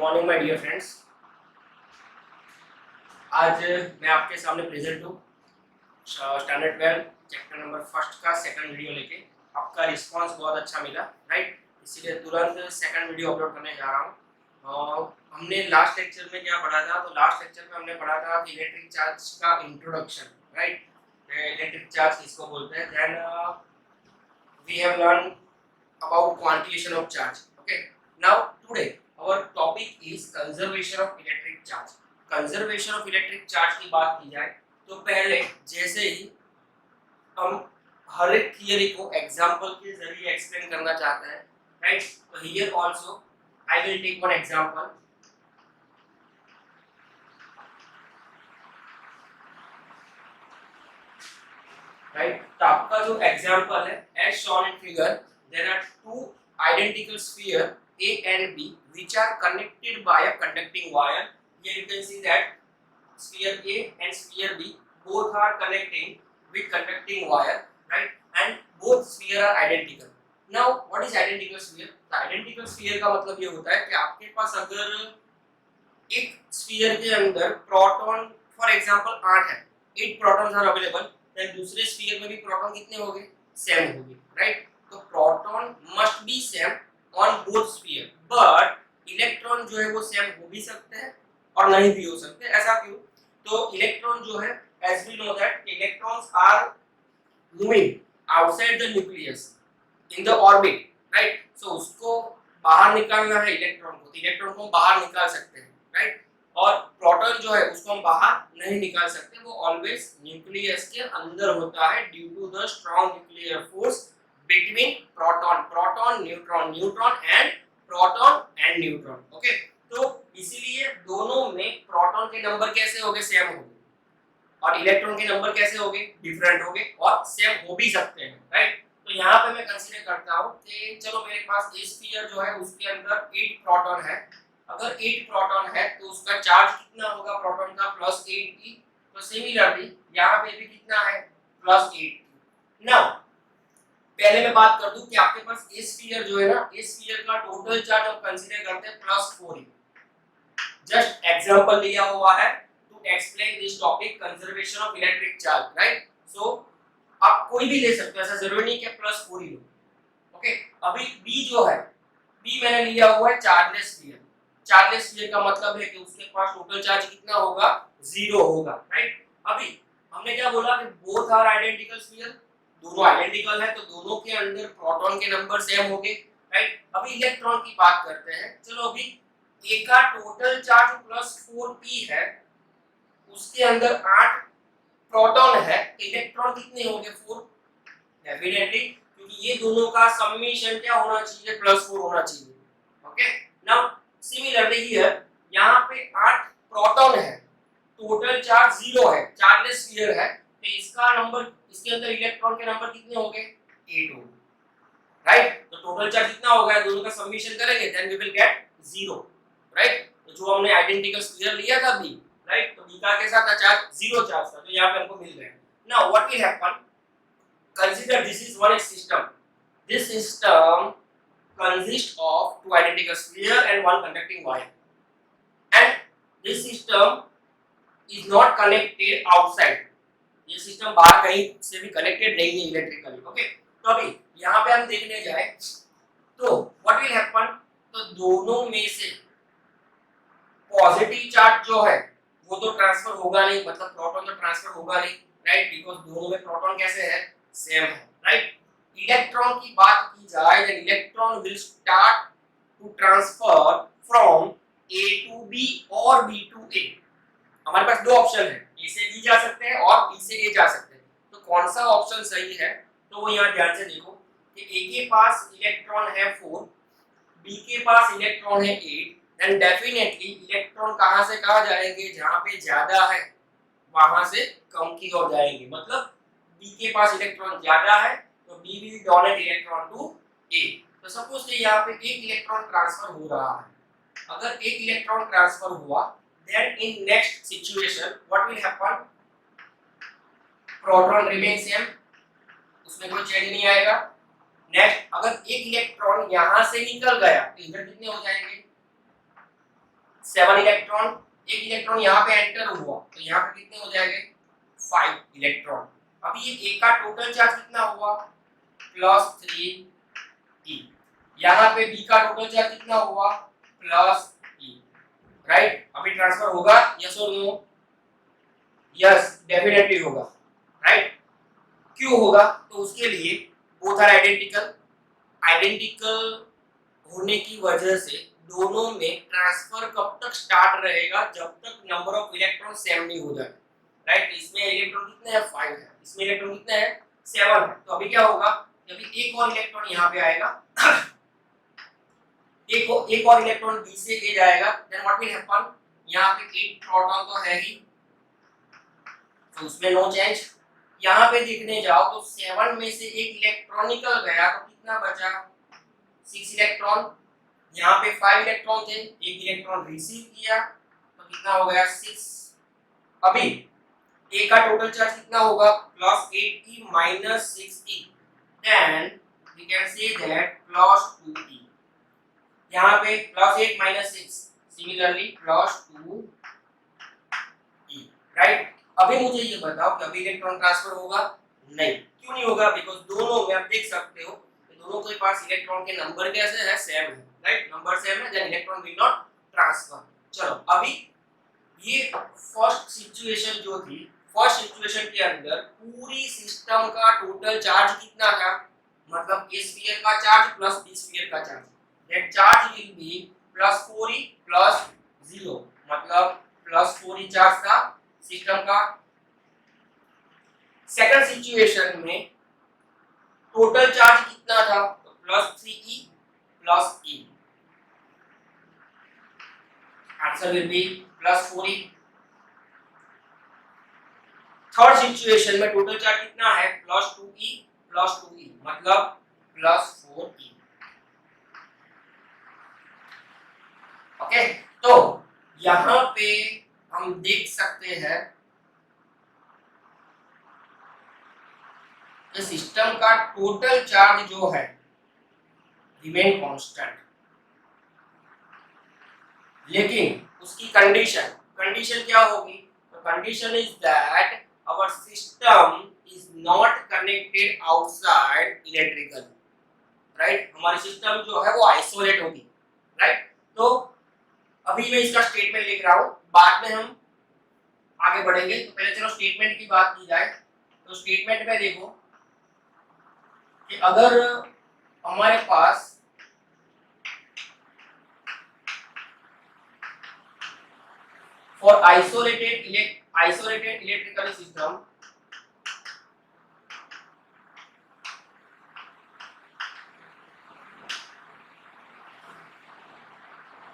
Morning my dear friends. आज मैं आपके सामने प्रेजेंट हूँ स्टैंडर्ड 12 चैप्टर नंबर फर्स्ट का सेकंड वीडियो लेके। आपका रिस्पांस बहुत अच्छा मिला, राइट, इसीलिए तुरंत सेकंड वीडियो अपलोड करने जा रहा हूँ। हमने लास्ट लेक्चर में क्या पढ़ा था? तो लास्ट लेक्चर में हमने पढ़ा था कि इलेक्ट्रिक चार्ज का इंट्रोडक्शन, राइट, इलेक्ट्रिक चार्ज किसको बोलते हैं। Then we have learn about quantization of charge. Okay, now today our topic is conservation of electric charge. Conservation of electric charge की बात की जाए तो पहले जैसे ही हम हर एक थियरी को एग्जांपल के जरिए एक्सप्लेन करना चाहते हैं, राइट, तो here also I will take one example. Right, तो आपका जो एग्जांपल है as shown in figure, there are two identical sphere A and B which are connected by a conducting wire. Here you can see that sphere A and sphere B both are connecting with conducting wire, right, and both sphere are identical. Now what is identical sphere? The identical sphere का मतलब ये होता है कि आपके पास अगर एक sphere के अंदर प्रोटॉन फॉर एग्जांपल 8 है, 8 प्रोटॉन्स आर अवेलेबल, देन दूसरे स्फीयर में भी प्रोटॉन कितने होंगे? सेम होंगे, राइट। तो proton must be same on both sphere, but electron जो है वो सेम हो भी सकते हैं और नहीं भी हो सकते। ऐसा क्यों? तो इलेक्ट्रॉन जो है, as we know that electrons are moving outside the nucleus in the orbit, right. So उसको बाहर निकालना है इलेक्ट्रॉन को, तो इलेक्ट्रॉन को हम बाहर निकाल सकते हैं, राइट। और प्रोटॉन जो है उसको हम बाहर नहीं निकाल सकते, वो ऑलवेज न्यूक्लियस के अंदर होता है due to the strong nuclear force between proton neutron and proton and neutron. Okay, तो इसीलिए दोनों में प्रोटॉन के नंबर कैसे होंगे? सेम होंगे, और इलेक्ट्रॉन के नंबर कैसे होंगे? डिफरेंट होंगे, और सेम हो भी सकते हैं, राइट। तो यहाँ पे मैं कंसीडर करता हूँ कि चलो मेरे पास ये स्फीयर जो है उसके अंदर 8 प्रोटॉन है। अगर 8 प्रोटॉन है तो उसका चार्ज कितना होगा प्रोटॉन का? +8t। तो सिमिलरली यहाँ पे भी कितना है? +8t। नाउ पहले मैं बात कर दूं कि आपके पास ये स्फीयर जो है ना, इस स्फीयर का टोटल चार्ज हम कंसीडर करते हैं +4। जस्ट एग्जांपल लिया हुआ है to explain this topic, conservation of electric charge, right. So आप कोई भी ले सकते हो, ऐसा जरूरी नहीं कि +4 ही लो। ओके, अभी बी जो है, बी मैंने लिया हुआ है चार्जलेस स्फीयर। चार्जलेस स्फीयर का मतलब है कि उसके पास टोटल चार्ज कितना होगा? 0 होगा, राइट। अभी हमने क्या बोला कि बोथ आर आइडेंटिकल स्फीयर, दोनों आइडेंटिकल है तो दोनों के अंदर प्रोटॉन के नंबर सेम होंगे, राइट। अभी इलेक्ट्रॉन की बात करते हैं। चलो अभी ए का टोटल चार्ज +4p है, उसके अंदर 8 प्रोटॉन है, इलेक्ट्रॉन कितने होंगे? 4, डेफिनेटली, क्योंकि ये दोनों का समेशन क्या होना चाहिए? +4 होना चाहिए। ओके, नाउ सिमिलरली हियर यहाँ पे 8 प्रोटॉन है, टोटल चार्ज 0 है, चार्जलेस स्फीयर है, तो इसका नंबर, इसके अंदर इलेक्ट्रॉन के नंबर कितने होंगे? 8 होंगे, राइट। तो टोटल चार्ज कितना होगा? दोनों का समेशन करेंगे, then we will get 0, right. तो जो हमने आइडेंटिकल स्फीयर लिया था बी, राइट, तो बी का कैसा था चार्ज? 0 चार्ज था, तो यहाँ पे हमको मिल गया। Now what will happen? Consider this is one system. This system consists of two identical sphere and one conducting wire. And this system is not connected outside. ये सिस्टम बाहर कहीं से भी कनेक्टेड नहीं है इलेक्ट्रिकली। ओके, तो अभी यहाँ पे हम देखने जाए तो व्हाट विल हैपन? तो दोनों में से पॉजिटिव चार्ज जो है वो तो ट्रांसफर होगा नहीं, मतलब प्रोटॉन तो ट्रांसफर होगा नहीं, राइट, बिकॉज़ दोनों में प्रोटॉन कैसे है? सेम है, राइट। इलेक्ट्रॉन की बात की जाए, then electron will start to transfer from A to B और बी टू ए। हमारे पास दो ऑप्शन है, ए से बी जा सकते हैं और बी से ए जा सकते हैं, तो कौन सा ऑप्शन सही है? तो वो यहाँ ध्यान से देखो कि ए के पास इलेक्ट्रॉन है 4, बी के पास इलेक्ट्रॉन है 8, देन डेफिनेटली इलेक्ट्रॉन कहां से कहां जाएंगे? जहां पे ज्यादा है वहां से कम की ओर जाएंगे, मतलब बी के पास इलेक्ट्रॉन ज्यादा है तो B will donate electron to A. तो सपोज कि यहाँ पे एक इलेक्ट्रॉन ट्रांसफर हो रहा है, अगर एक इलेक्ट्रॉन ट्रांसफर हुआ, then in next situation what will happen? Proton remain same, उसमें कोई चेंज नहीं आएगा। नेक्स्ट, अगर एक इलेक्ट्रॉन यहां से निकल गया तो इधर कितने हो जाएंगे? 7 इलेक्ट्रॉन, एक इलेक्ट्रॉन यहाँ पे एंटर हुआ तो यहाँ पे कितने हो जाएंगे 5 इलेक्ट्रॉन। अभी ये ए का टोटल चार्ज कितना हुआ +3 e, यहाँ पे बी का टोटल चार्ज कितना हुआ +e, राइट। अभी ट्रांसफर होगा यस और नो? यस डेफिनेटली होगा, राइट। क्यों होगा? तो उसके लिए बोथ आर आइडेंटिकल, आइडेंटिकल होने की वजह से दोनों में ट्रांसफर कब तक स्टार्ट रहेगा जब तक नंबर ऑफ इलेक्ट्रॉन सेम नहीं हो जाए, राइट। इसमें इलेक्ट्रॉन कितने हैं 5 है, इसमें इलेक्ट्रॉन कितने हैं 7 है। तो अभी क्या होगा जब एक और इलेक्ट्रॉन यहाँ पे आएगा एक और इलेक्ट्रॉन बी से ए जाएगा, देन व्हाट विल हैपन, यहाँ पे 8 प्रोटॉन तो है ही तो उसमें नो चेंज। यहाँ पे देखने जाओ तो 7 में से एक इलेक्ट्रॉन निकल गया तो कितना बचा 6 इलेक्ट्रॉन। यहाँ पे 5 इलेक्ट्रॉन थे, एक इलेक्ट्रॉन रिसीव किया तो कितना हो गया 6। अभी ए का टोटल चार्ज कितना होगा +8e - 6e, then we can say that +2e। यहाँ पे +8 - 6 सिमिलरली +2e, राइट। अभी मुझे ये बताओ कि अभी इलेक्ट्रॉन ट्रांसफर होगा? नहीं। क्यों नहीं होगा? बिकॉज़ दोनों में आप देख सकते हो कि दोनों के पास इलेक्ट्रॉन के नंबर कैसे है सेम है, राइट। नंबर सेम है then electron will not transfer. चलो अभी ये फर्स्ट सिचुएशन जो थी, फर्स्ट सिचुएशन के अंदर पूरी सिस्टम का टोटल चार्ज कितना था, मतलब ए स्फीयर का चार्ज प्लस बी स्फीयर का charge, that charge will be +4e + 0, मतलब +4e चार्ज था सिस्टम का। सेकंड सिचुएशन में टोटल चार्ज कितना था तो +3e + e, answer will be +4e। Third situation में टोटल चार्ज कितना है +2e + 2e, मतलब +4e। ओके, तो यहां पे हम देख सकते हैं कि सिस्टम का टोटल चार्ज जो है रिमेन कांस्टेंट, लेकिन उसकी कंडीशन क्या होगी? तो condition is that our system is not connected outside electrical, right. हमारी सिस्टम जो है वो आइसोलेट होगी, राइट। तो अभी मैं इसका स्टेटमेंट लिख रहा हूं, बाद में हम आगे बढ़ेंगे। तो पहले चलो स्टेटमेंट की बात की जाए। तो स्टेटमेंट में देखो कि अगर हमारे पास for isolated electrical system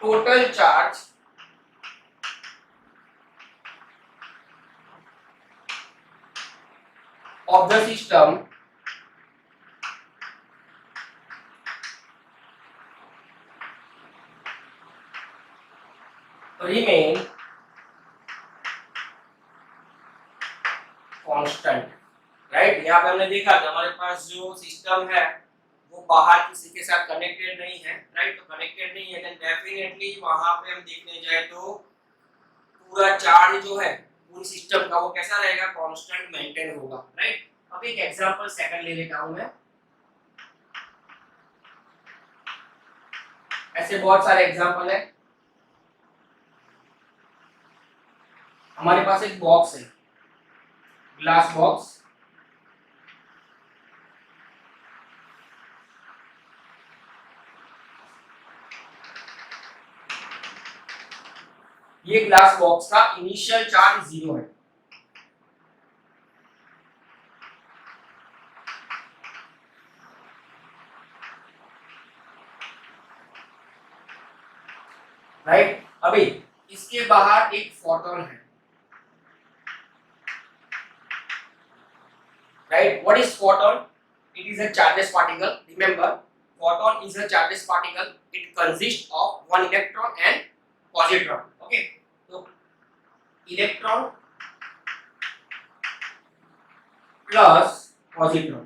total charge of the system remain constant, right. यहाँ पे हमने देखा कि हमारे पास जो सिस्टम है वो बाहर किसी के साथ कनेक्टेड नहीं है, राइट। तो कनेक्टेड नहीं है देन डेफिनेटली वहां पे हम देखने जाए तो पूरा चार्ज जो है पूरी सिस्टम का वो कैसा रहेगा कांस्टेंट मेंटेन होगा, राइट। अब एक एग्जांपल सेकंड ले लेता हूं मैं। ऐसे बहुत सारे एग्जांपल है। हमारे पास एक बॉक्स है, ग्लास बॉक्स, ये ग्लास बॉक्स का इनिशियल चार्ज 0 है, राइट। अभी इसके बाहर एक फोटोन है, right? What is photon? It is a chargeless particle. Remember, photon is a chargeless particle. It consists of one electron and positron. Okay, so electron plus positron.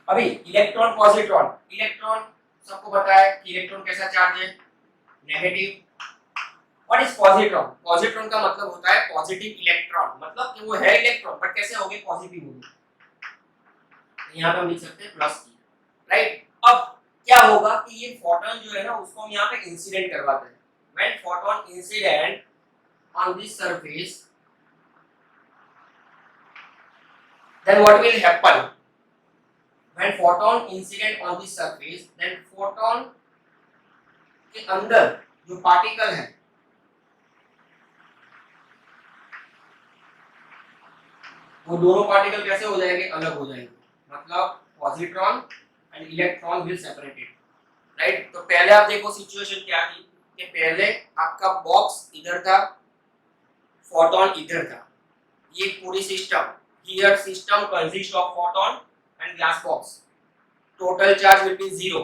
अभी electron सबको पता है कि इलेक्ट्रॉन कैसा चार्ज है, negative. What is positron? Positron का मतलब होता है पॉजिटिव इलेक्ट्रॉन, मतलब कि वो है इलेक्ट्रॉन बट कैसे होंगे, पॉजिटिव होंगे। यहाँ पे हम लिख सकते हैं प्लस की, राइट। अब क्या होगा कि ये फोटोन जो है ना उसको हम यहाँ पे इंसिडेंट करवाते हैं। When photon incident on this surface, then what will happen? When photon incident on the surface, then photon के अंदर जो पार्टिकल है वो दोनों पार्टिकल कैसे हो जाएंगे, अलग हो जाएंगे, मतलब positron and electron will separated, right. तो पहले आप देखो सिचुएशन क्या थी कि पहले आपका बॉक्स इधर था, फोटोन इधर था, ये पूरी system, here system consist of photon and glass box, total charge will be 0।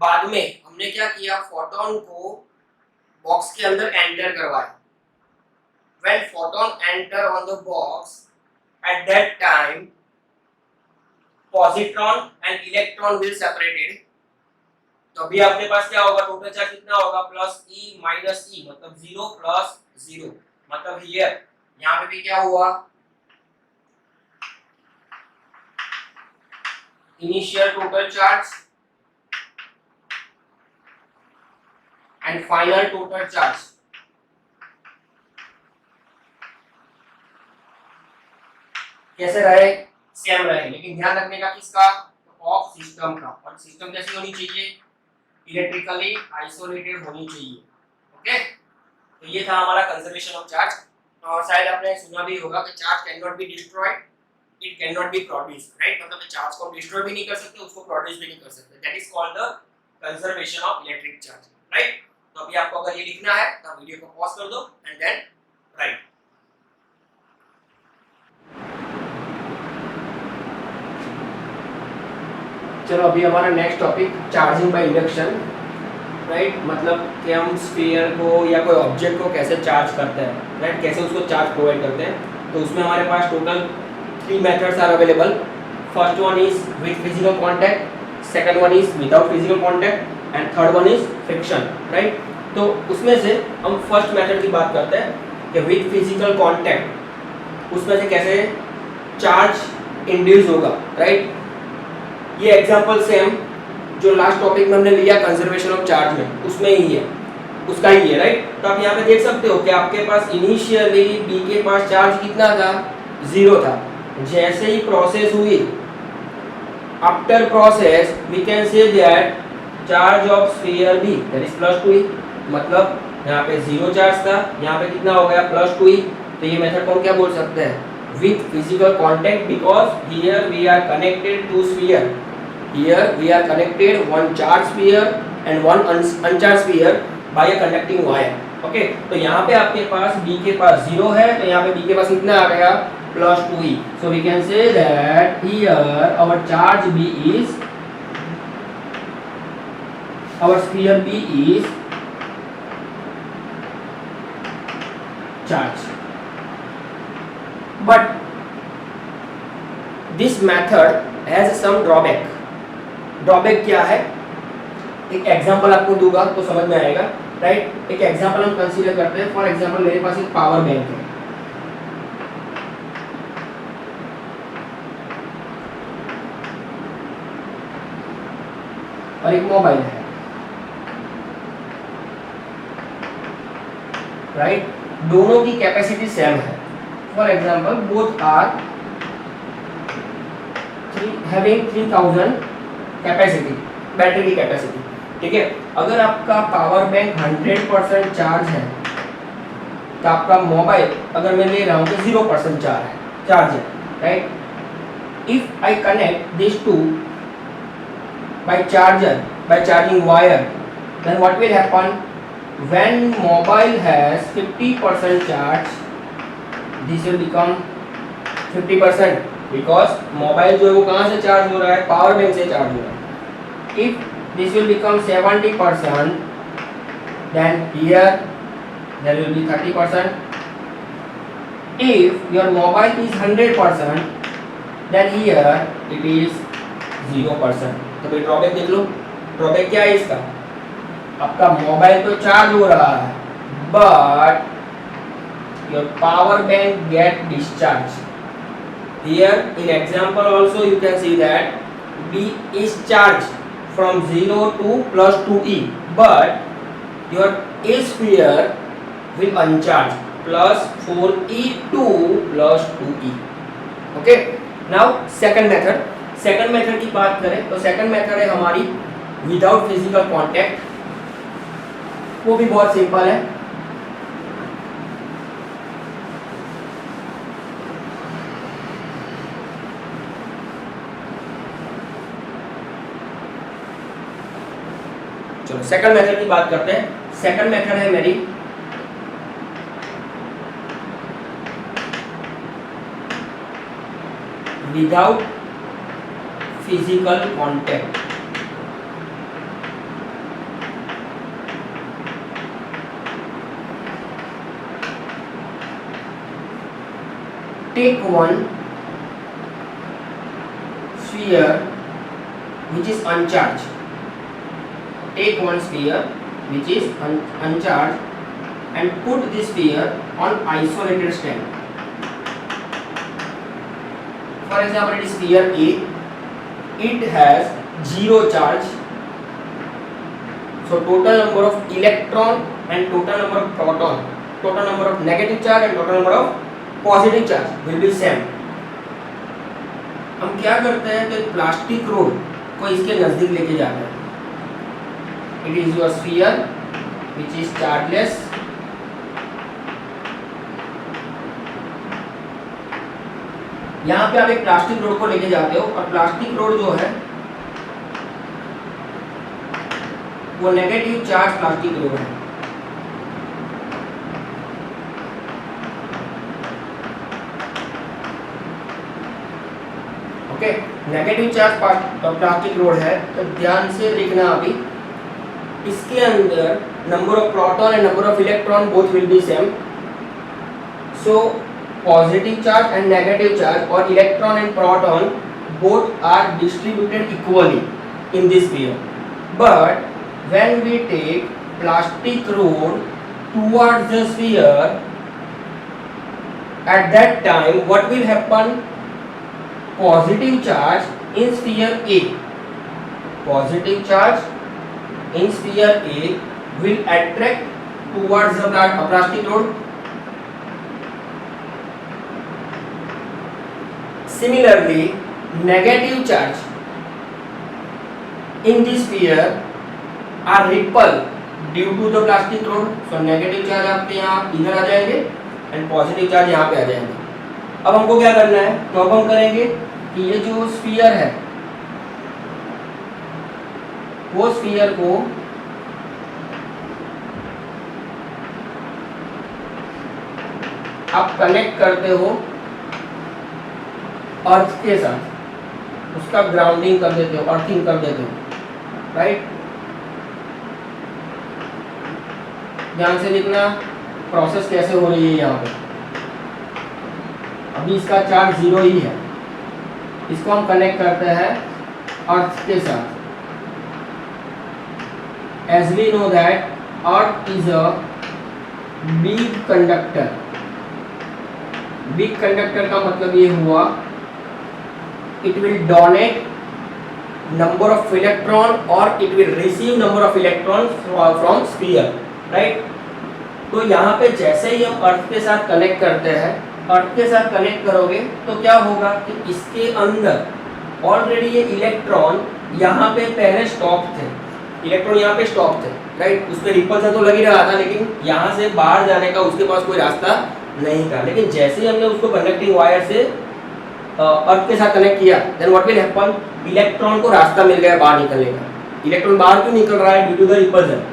बाद में हमने क्या किया, फोटोन को बॉक्स के अंदर एंटर करवाया। When photon enter on the box, at that time positron and electron will separated। तो अभी आपके पास क्या होगा, टोटल चार्ज कितना होगा, प्लस ई माइनस ई, मतलब 0 प्लस 0, मतलब हियर यहाँ पे भी क्या हुआ, initial total charge and final total charge. कैसे रहे, सेम रहे, लेकिन ध्यान रखने का किसका, ऑफ सिस्टम का। और सिस्टम कैसी होनी चाहिए, इलेक्ट्रिकली आइसोलेटेड होनी चाहिए। ओके, तो ये था हमारा कंजर्वेशन ऑफ चार्ज। और शायद आपने सुना भी होगा कि charge can not be destroyed, it can not be produced, right. मतलब चार्ज को डिस्ट्रॉय भी नहीं कर सकते, उसको प्रोड्यूस भी नहीं कर सकते, that is called the conservation of electric charge, right. तो अभी आपको अगर ये लिखना है तो वीडियो को पॉज कर दो एंड देन राइट। चलो अभी हमारा next topic charging by induction, right. मतलब कि हम स्फीयर को या कोई ऑब्जेक्ट को कैसे चार्ज करते हैं, राइट, कैसे उसको चार्ज प्रोवाइड करते हैं। तो उसमें हमारे पास total 3 methods are available. First one is with physical contact, second one is without physical contact and third one is friction, right. तो उसमें से हम फर्स्ट मेथड की बात करते हैं कि विद फिजिकल कांटेक्ट, उसमें से कैसे चार्ज इंड्यूस होगा, राइट। ये एग्जांपल सेम जो लास्ट टॉपिक में हमने लिया कंजर्वेशन ऑफ चार्ज में, उसमें ही है, उसका ही है, राइट। तो आप यहाँ पे देख सकते हो कि आपके पास इनिशियली बी के पास चार्ज कितना था, 0 था। जैसे ही प्रोसेस हुई, after process we can say that charge of sphere B that is +2e, मतलब यहाँ पे 0 चार्ज था, यहाँ पे कितना हो गया, +2e। तो ये मेथड को हम क्या बोल सकते हैं, with physical contact, because here we are connected to sphere, here we are connected one charged sphere and one uncharged sphere by a conducting wire। Okay, तो यहाँ पे आपके पास B के पास 0 है, तो यहाँ पे B के पास कितना आ गया, +2e। so we can say that here our charge B is, our sphere B is charged। But this method has some drawback। Drawback क्या है, एक एग्जांपल आपको दूंगा तो समझ में आएगा, राइट। एक एग्जांपल हम कंसीडर करते हैं। फॉर एग्जांपल मेरे पास एक पावर बैंक है, और एक मोबाइल है, राइट। दोनों की कैपेसिटी सेम है। For example both are having 3000 capacity, battery की कैपेसिटी, ठीक है। अगर आपका पावर बैंक 100% चार्ज है तो आपका मोबाइल अगर मैं ले रहा हूँ तो 0% चार्ज है, right. If I connect this to by charger, by charging wire, then what will happen, when mobile has 50% charge, this will become 50%, because mobile जो है वो कहाँ से चार्ज हो रहा है, पावर बैंक से चार्ज हो रहा है। If this will become 70%, then here there will be 30%. If your mobile is 100%, then here it is 0%। तो भाई ड्रॉबैक देख लो, ड्रॉबैक क्या है इसका? आपका मोबाइल तो चार्ज हो रहा है but your power bank get discharged. Here in example also you can see that B is charged from 0 to plus 2e, but your A sphere will uncharge plus 4e to plus 2e. Okay. Now second method. second method की बात करें तो second method है हमारी without physical contact. वो भी बहुत simple है. चलो सेकंड मेथड की बात करते हैं. सेकंड मेथड है मेरी without physical contact. Take one sphere which is uncharged. Take one sphere which is uncharged and put this sphere on isolated stand. For example, it is sphere A. It has zero charge. So total number of electron and total number of proton, total number of negative charge and total number of positive charge will be same. हम क्या करते हैं तो plastic road को इसके नजदीक लेके जाते हैं. It is your sphere which is chargeless. यहाँ पे आप एक प्लास्टिक रोड को लेके जाते हो और प्लास्टिक रोड जो है वो नेगेटिव चार्ज प्लास्टिक रोड है. Okay, negative charge plastic rod है तो ध्यान से देखना. अभी इसके अंदर number of proton and number of electron both will be same. So positive charge and negative charge और electron and proton both are distributed equally in this sphere. But when we take plastic rod towards the sphere, at that time what will happen? Positive charge in sphere A, positive charge in sphere A will attract towards the plastic rod. Similarly, negative charge in this sphere are repel due to the plastic rod. So negative charge आपके यहाँ इधर आ जाएंगे and positive charge यहाँ पे आ जाएंगे. अब हमको क्या करना है तो अब हम करेंगे कि ये जो स्फीयर है वो स्फीयर को आप कनेक्ट करते हो अर्थ के साथ, उसका ग्राउंडिंग कर देते हो, अर्थिंग कर देते हो. राइट, ध्यान से देखना प्रोसेस कैसे हो रही है. यहाँ पे अभी इसका चार्ज 0 ही है, इसको हम कनेक्ट करते हैं अर्थ के साथ. As we know that earth is a big conductor. Big conductor का मतलब ये हुआ it will donate number of electron और it will receive number of electron from sphere. Right, तो यहाँ पे जैसे ही हम अर्थ के साथ कनेक्ट करते हैं, अर्थ के साथ कनेक्ट करोगे तो क्या होगा कि इसके अंदर ऑलरेडी ये इलेक्ट्रॉन यहाँ पे पहले स्टॉप थे. इलेक्ट्रॉन यहाँ पे स्टॉप थे. राइट, उस पर रिपल्सन तो लग ही रहा था लेकिन यहाँ से बाहर जाने का उसके पास कोई रास्ता नहीं था. लेकिन जैसे ही हमने उसको कंडक्टिंग वायर से अर्थ के साथ कनेक्ट किया then what will happen, electron को रास्ता मिल गया बाहर निकलने का. इलेक्ट्रॉन बाहर क्यों निकल रहा है? Due to the repulsion.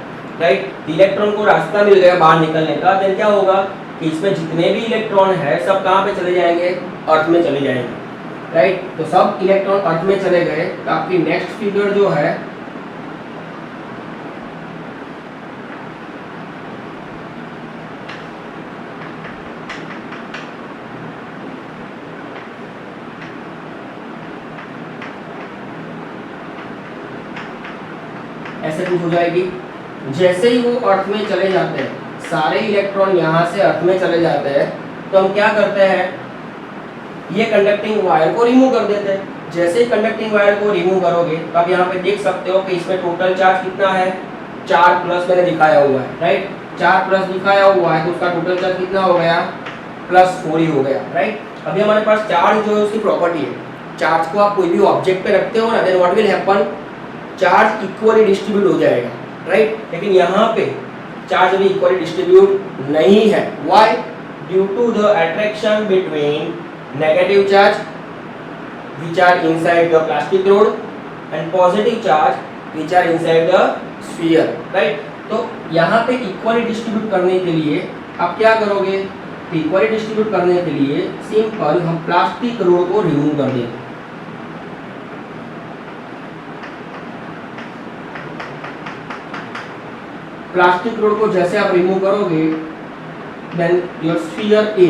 Right, electron को रास्ता मिल गया बाहर निकलने का. देन क्या होगा कि इसमें जितने भी इलेक्ट्रॉन है सब कहाँ पे चले जाएंगे? अर्थ में चले जाएंगे. राइट, तो सब इलेक्ट्रॉन अर्थ में चले गए. तो आपकी नेक्स्ट फिगर जो है चेंज हो जाएगी। जैसे ही वो अर्थ में चले जाते हैं, सारे इलेक्ट्रॉन यहाँ से अर्थ में चले जाते हैं, तो हम क्या करते हैं, ये कंडक्टिंग वायर को रिमूव कर देते हैं। जैसे ही कंडक्टिंग वायर को रिमूव करोगे तो आप यहाँ पे देख सकते हो कि इसमें टोटल चार्ज कितना है, 4 प्लस मैंने दिखाया हुआ है, राइट। 4 प्लस दिखाया हुआ है तो उसका टोटल चार्ज कितना हो गया, +4 ही हो गया, राइट। अभी हमारे पास चार्ज जो है उसकी प्रॉपर्टी है, चार्ज को आप कोई भी ऑब्जेक्ट पे रखते हो ना, then what will happen, charge equally distribute हो जाएगा, राइट। लेकिन यहाँ पे चार्ज अभी इक्वली डिस्ट्रीब्यूट नहीं है। Why? Due to the attraction between negative charge which are inside the plastic rod and positive charge which are inside the sphere, right। तो यहाँ पे इक्वली डिस्ट्रीब्यूट करने के लिए आप क्या करोगे, इक्वली डिस्ट्रीब्यूट करने के लिए सिंपल हम प्लास्टिक रोड को रिमूव कर देंगे। प्लास्टिक रोड को जैसे आप रिमूव करोगे, then your sphere A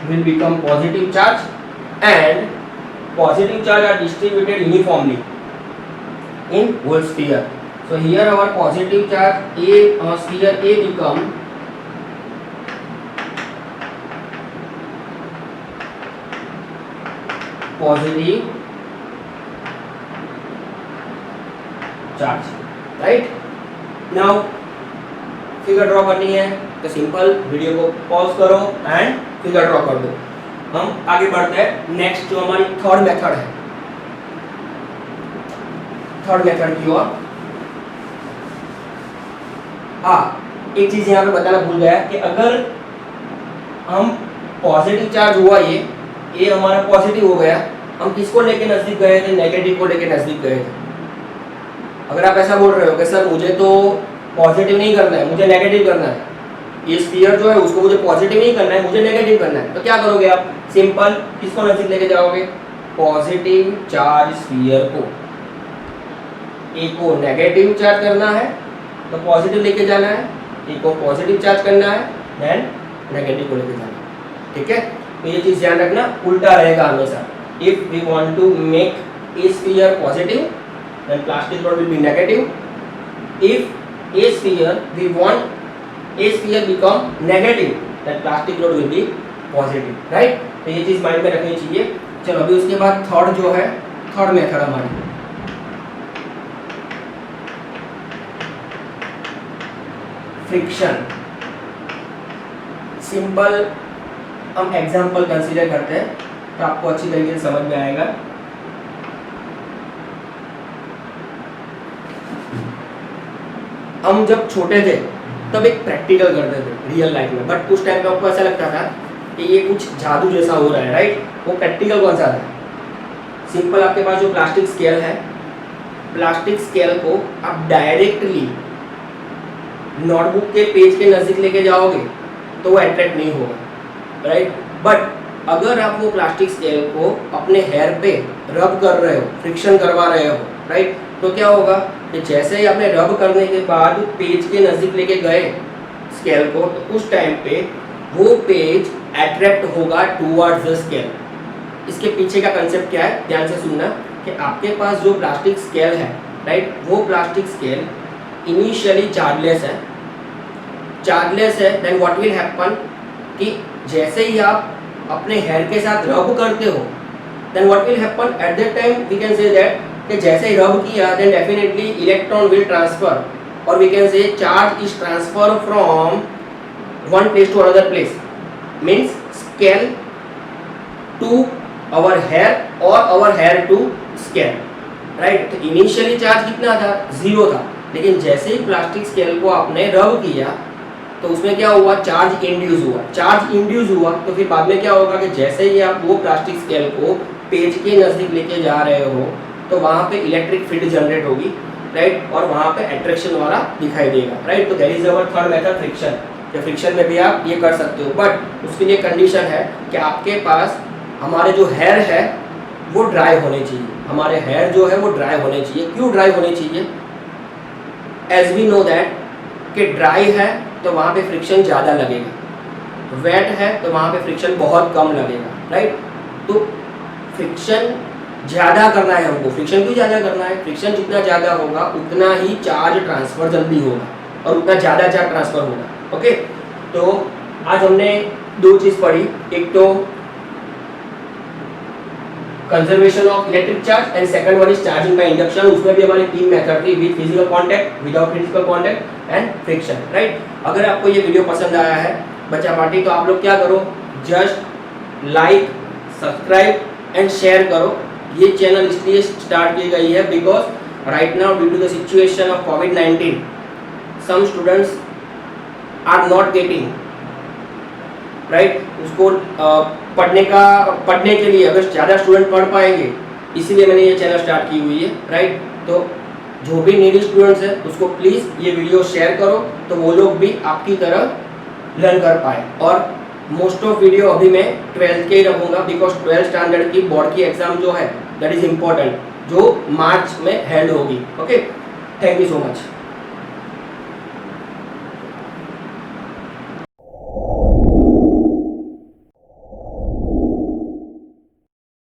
will become positive charge and positive charge are distributed uniformly in whole sphere. So here our positive charge A, sphere A become positive charge, right। Now figure draw करनी है तो simple video को pause करो and figure draw कर दो। हम आगे बढ़ते हैं, नेक्स्ट जो हमारी थर्ड मेथड है, थर्ड मेथड की ओर। एक चीज यहाँ पे बताना भूल गया कि अगर हम पॉजिटिव चार्ज हुआ, ये हमारा पॉजिटिव हो गया, हम किसको लेके नजदीक गए थे, नेगेटिव को लेके नजदीक गए थे। अगर आप ऐसा बोल रहे हो कि सर मुझे तो पॉजिटिव नहीं करना है, मुझे नेगेटिव करना है, ये स्फीयर जो है उसको मुझे पॉजिटिव नहीं करना है, मुझे नेगेटिव करना है, तो क्या करोगे आप, सिंपल किसको नजदीक लेके जाओगे, पॉजिटिव चार्ज स्फीयर को। ए को नेगेटिव चार्ज करना है तो पॉजिटिव लेके जाना है, ए को पॉजिटिव चार्ज करना है देन नेगेटिव को लेके जाना है, ठीक है। तो ये चीज ध्यान रखना, उल्टा रहेगा हमेशा। If we want to make a sphere positive then plastic rod will be negative. इफ a sphere we want a sphere become negative that plastic rod will be positive, right। तो ये चीज माइंड में रखनी चाहिए। चलो अभी उसके बाद थर्ड जो है, थर्ड मेथड हमारी फ्रिक्शन। सिंपल हम एग्जांपल कंसीडर करते हैं तो आपको अच्छी तरीके से समझ में आएगा। हम जब छोटे थे तब एक प्रैक्टिकल करते थे रियल लाइफ में, बट उस टाइम पे आपको ऐसा लगता था कि ये कुछ जादू जैसा हो रहा है, राइट। वो प्रैक्टिकल कौन सा था, सिंपल आपके पास जो प्लास्टिक स्केल है, प्लास्टिक स्केल को आप डायरेक्टली नोटबुक के पेज के नज़दीक लेके जाओगे तो वो अट्रैक्ट नहीं होगा, राइट। बट अगर आप वो प्लास्टिक स्केल को अपने हेयर पे रब कर रहे हो, फ्रिक्शन करवा रहे हो, राइट, तो क्या होगा कि जैसे ही आपने रब करने के बाद पेज के नज़दीक लेके गए स्केल को, तो उस टाइम पे वो पेज अट्रैक्ट होगा टूवर्ड्स द स्केल। इसके पीछे का कंसेप्ट क्या है, ध्यान से सुनना, कि आपके पास जो प्लास्टिक स्केल है, राइट, वो प्लास्टिक स्केल इनिशियली चार्जलेस है, देन व्हाट विल हैपन कि जैसे ही आप अपने हेयर के साथ रब करते हो, then what will happen at that time we can say that कि जैसे ही रब किया then definitely electron will transfer, और we can say charge is transfer from one place to another place, means scale to our hair और our hair to scale, right. तो initially charge कितना था, 0 था, लेकिन जैसे ही प्लास्टिक स्केल को आपने रब किया तो उसमें क्या हुआ, चार्ज इंड्यूस हुआ। तो फिर बाद में क्या होगा कि जैसे ही आप वो प्लास्टिक स्केल को पेज के नज़दीक लेके जा रहे हो तो वहाँ पे इलेक्ट्रिक फील्ड जनरेट होगी, राइट, और वहाँ पे अट्रैक्शन वाला दिखाई देगा, राइट। तो that is our third method friction. तो फ्रिक्शन में भी आप ये कर सकते हो, बट उसके लिए कंडीशन है कि आपके पास हमारे जो हेयर है वो ड्राई होने चाहिए, हमारे हेयर जो है वो ड्राई होने चाहिए। क्यों ड्राई होने चाहिए, एज वी नो दैट कि ड्राई है तो वहाँ पे फ्रिक्शन ज़्यादा लगेगा, वेट है तो वहाँ पे फ्रिक्शन बहुत कम लगेगा, राइट। तो फ्रिक्शन ज़्यादा करना है हमको। फ्रिक्शन क्यों ज़्यादा करना है? फ्रिक्शन जितना ज़्यादा होगा उतना ही चार्ज ट्रांसफ़र जल्दी होगा और उतना ज़्यादा चार्ज ट्रांसफ़र होगा। ओके, तो आज हमने दो चीज़ पढ़ी, एक तो conservation of electric charge and second one is charging by induction. उसमें भी हमारी तीन मेथड थी, with physical contact, without physical contact and friction, right. अगर आपको ये वीडियो पसंद आया है बच्चा पार्टी, तो आप लोग क्या करो, just like, subscribe and share करो। ये चैनल इसलिए स्टार्ट की गई है because right now due to the situation of कोविड-19 some students are not getting, right, उसको पढ़ने के लिए अगर ज़्यादा स्टूडेंट पढ़ पाएंगे, इसीलिए मैंने ये चैनल स्टार्ट की हुई है, राइट। तो जो भी नीडी स्टूडेंट्स है उसको प्लीज़ ये वीडियो शेयर करो तो वो लोग भी आपकी तरह लर्न कर पाए। और मोस्ट ऑफ वीडियो अभी मैं 12th के ही रखूँगा बिकॉज 12th स्टैंडर्ड की बोर्ड की एग्ज़ाम जो है दैट इज़ इम्पॉर्टेंट, जो मार्च में हेल्ड होगी। Okay, thank you so much.